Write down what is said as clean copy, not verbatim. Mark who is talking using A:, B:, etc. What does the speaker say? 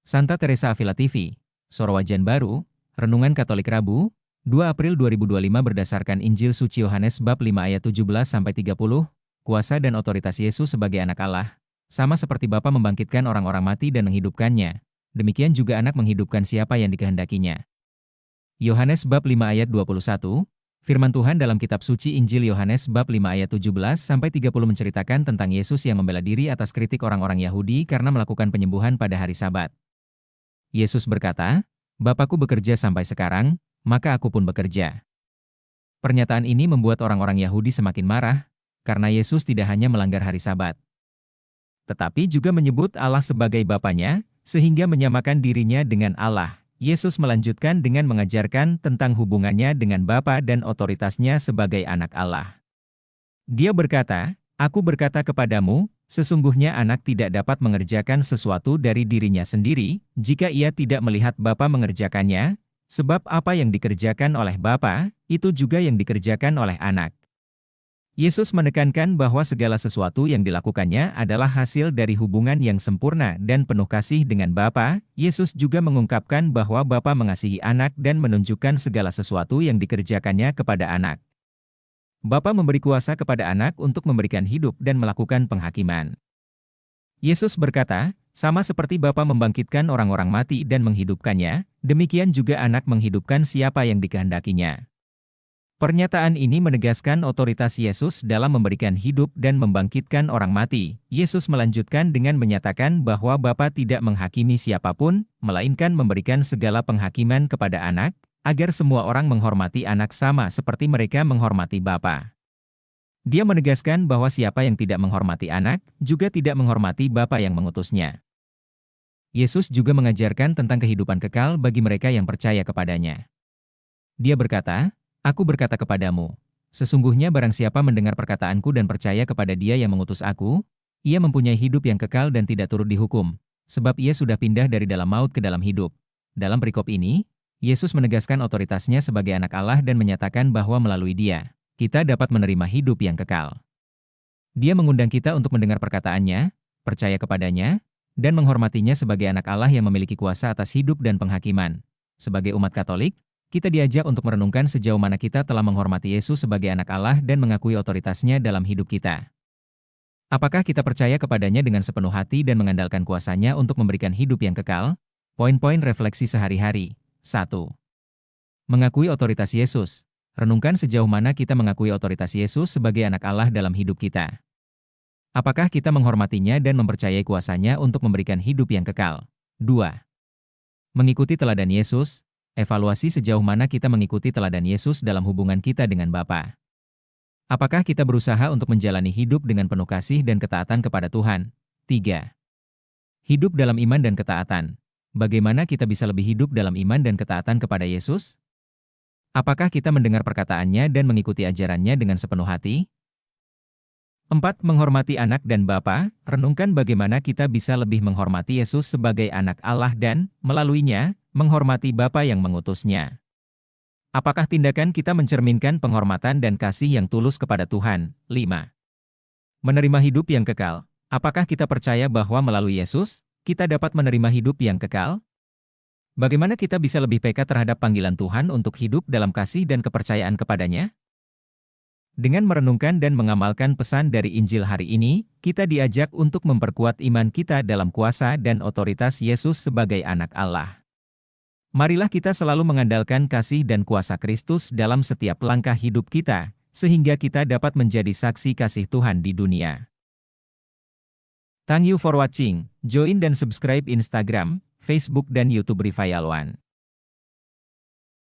A: Santa Teresa Avila TV, Sorwajan Baru, Renungan Katolik Rabu, 2 April 2025 berdasarkan Injil Suci Yohanes bab 5 ayat 17-30, kuasa dan otoritas Yesus sebagai anak Allah, sama seperti Bapa membangkitkan orang-orang mati dan menghidupkannya, demikian juga anak menghidupkan siapa yang dikehendakinya. Yohanes bab 5 ayat 21, firman Tuhan dalam kitab suci Injil Yohanes bab 5 ayat 17-30 menceritakan tentang Yesus yang membela diri atas kritik orang-orang Yahudi karena melakukan penyembuhan pada hari Sabat. Yesus berkata, "Bapakku bekerja sampai sekarang, maka aku pun bekerja." Pernyataan ini membuat orang-orang Yahudi semakin marah, karena Yesus tidak hanya melanggar hari Sabat, tetapi juga menyebut Allah sebagai Bapanya, sehingga menyamakan dirinya dengan Allah. Yesus melanjutkan dengan mengajarkan tentang hubungannya dengan Bapa dan otoritasnya sebagai anak Allah. Dia berkata, "Aku berkata kepadamu, sesungguhnya anak tidak dapat mengerjakan sesuatu dari dirinya sendiri, jika ia tidak melihat Bapa mengerjakannya, sebab apa yang dikerjakan oleh Bapa, itu juga yang dikerjakan oleh anak." Yesus menekankan bahwa segala sesuatu yang dilakukannya adalah hasil dari hubungan yang sempurna dan penuh kasih dengan Bapa. Yesus juga mengungkapkan bahwa Bapa mengasihi anak dan menunjukkan segala sesuatu yang dikerjakannya kepada anak. Bapa memberi kuasa kepada anak untuk memberikan hidup dan melakukan penghakiman. Yesus berkata, sama seperti Bapa membangkitkan orang-orang mati dan menghidupkannya, demikian juga anak menghidupkan siapa yang dikehendakinya. Pernyataan ini menegaskan otoritas Yesus dalam memberikan hidup dan membangkitkan orang mati. Yesus melanjutkan dengan menyatakan bahwa Bapa tidak menghakimi siapapun, melainkan memberikan segala penghakiman kepada anak, agar semua orang menghormati anak sama seperti mereka menghormati Bapa. Dia menegaskan bahwa siapa yang tidak menghormati anak, juga tidak menghormati Bapa yang mengutusnya. Yesus juga mengajarkan tentang kehidupan kekal bagi mereka yang percaya kepadanya. Dia berkata, "Aku berkata kepadamu, sesungguhnya barang siapa mendengar perkataanku dan percaya kepada Dia yang mengutus aku, ia mempunyai hidup yang kekal dan tidak turut dihukum, sebab ia sudah pindah dari dalam maut ke dalam hidup." Dalam perikop ini, Yesus menegaskan otoritasnya sebagai anak Allah dan menyatakan bahwa melalui Dia, kita dapat menerima hidup yang kekal. Dia mengundang kita untuk mendengar perkataannya, percaya kepadanya, dan menghormatinya sebagai anak Allah yang memiliki kuasa atas hidup dan penghakiman. Sebagai umat Katolik, kita diajak untuk merenungkan sejauh mana kita telah menghormati Yesus sebagai anak Allah dan mengakui otoritasnya dalam hidup kita. Apakah kita percaya kepadanya dengan sepenuh hati dan mengandalkan kuasanya untuk memberikan hidup yang kekal? Poin-poin refleksi sehari-hari. 1. Mengakui otoritas Yesus. Renungkan sejauh mana kita mengakui otoritas Yesus sebagai anak Allah dalam hidup kita. Apakah kita menghormatinya dan mempercayai kuasanya untuk memberikan hidup yang kekal? 2. Mengikuti teladan Yesus. Evaluasi sejauh mana kita mengikuti teladan Yesus dalam hubungan kita dengan Bapa. Apakah kita berusaha untuk menjalani hidup dengan penuh kasih dan ketaatan kepada Tuhan? 3. Hidup dalam iman dan ketaatan. Bagaimana kita bisa lebih hidup dalam iman dan ketaatan kepada Yesus? Apakah kita mendengar perkataannya dan mengikuti ajarannya dengan sepenuh hati? 4. Menghormati anak dan Bapa. Renungkan bagaimana kita bisa lebih menghormati Yesus sebagai anak Allah dan, melaluinya, menghormati Bapa yang mengutusnya. Apakah tindakan kita mencerminkan penghormatan dan kasih yang tulus kepada Tuhan? 5. Menerima hidup yang kekal. Apakah kita percaya bahwa melalui Yesus, kita dapat menerima hidup yang kekal? Bagaimana kita bisa lebih peka terhadap panggilan Tuhan untuk hidup dalam kasih dan kepercayaan kepadanya? Dengan merenungkan dan mengamalkan pesan dari Injil hari ini, kita diajak untuk memperkuat iman kita dalam kuasa dan otoritas Yesus sebagai anak Allah. Marilah kita selalu mengandalkan kasih dan kuasa Kristus dalam setiap langkah hidup kita, sehingga kita dapat menjadi saksi kasih Tuhan di dunia. Thank you for watching. Join dan subscribe Instagram, Facebook dan YouTube Revival One.